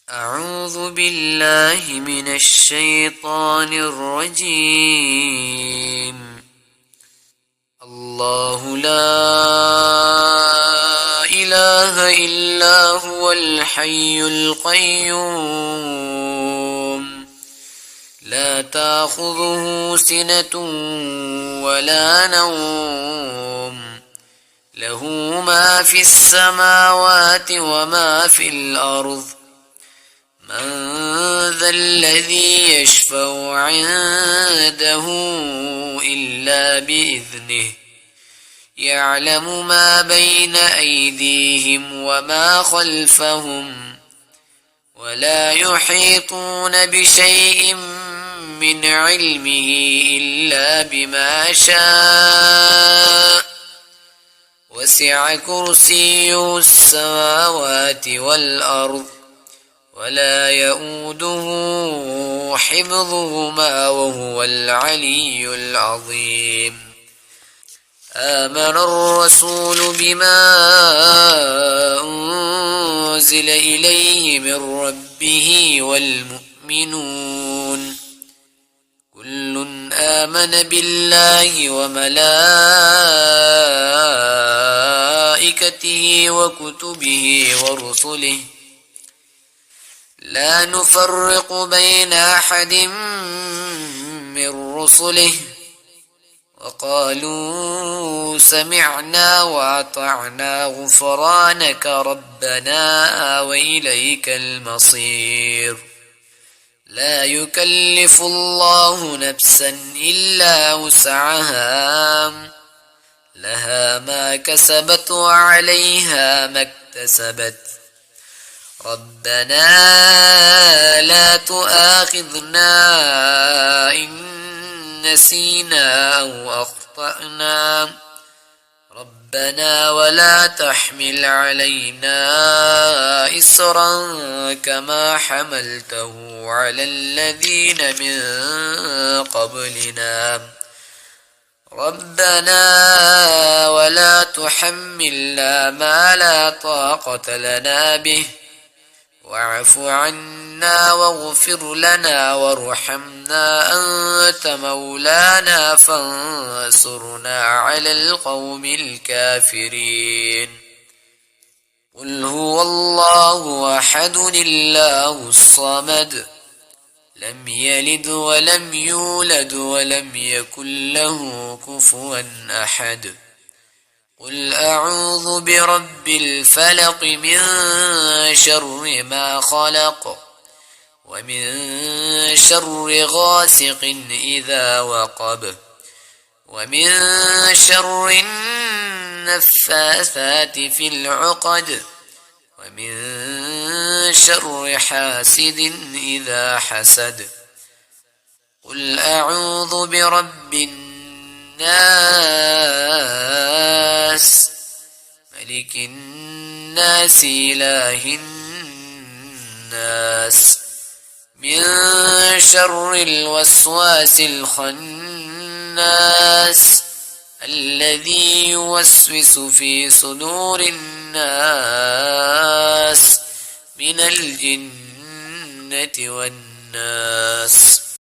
أعوذ بالله من الشيطان الرجيم. الله لا إله إلا هو الحي القيوم لا تأخذه سنة ولا نوم له ما في السماوات وما في الأرض من ذا الذي يشفع عنده إلا بإذنه يعلم ما بين أيديهم وما خلفهم ولا يحيطون بشيء من علمه إلا بما شاء وسع كرسيه السماوات والأرض ولا يؤوده حفظهما وهو العلي العظيم. آمن الرسول بما أنزل إليه من ربه والمؤمنون كل آمن بالله وملائكته وكتبه ورسله لا نفرق بين أحد من رسله وقالوا سمعنا وأطعنا غفرانك ربنا وإليك المصير. لا يكلف الله نفسا إلا وسعها لها ما كسبت وعليها ما اكتسبت ربنا لا تؤاخذنا إن نسينا أو أخطأنا ربنا ولا تحمل علينا إصرا كما حملته على الذين من قبلنا ربنا ولا تحملنا ما لا طاقة لنا به واعف عنا واغفر لنا وارحمنا أنت مولانا فانصرنا على القوم الكافرين. قل هو الله أحد الله الصمد لم يلد ولم يولد ولم يكن له كفوا أحد. قل أعوذ برب الفلق من شر ما خلق ومن شر غاسق إذا وقب ومن شر النفاثات في العقد ومن شر حاسد إذا حسد. قل أعوذ برب الناس ملك الناس إله الناس من شر الوسواس الخناس الذي يوسوس في صدور الناس من الجنة والناس.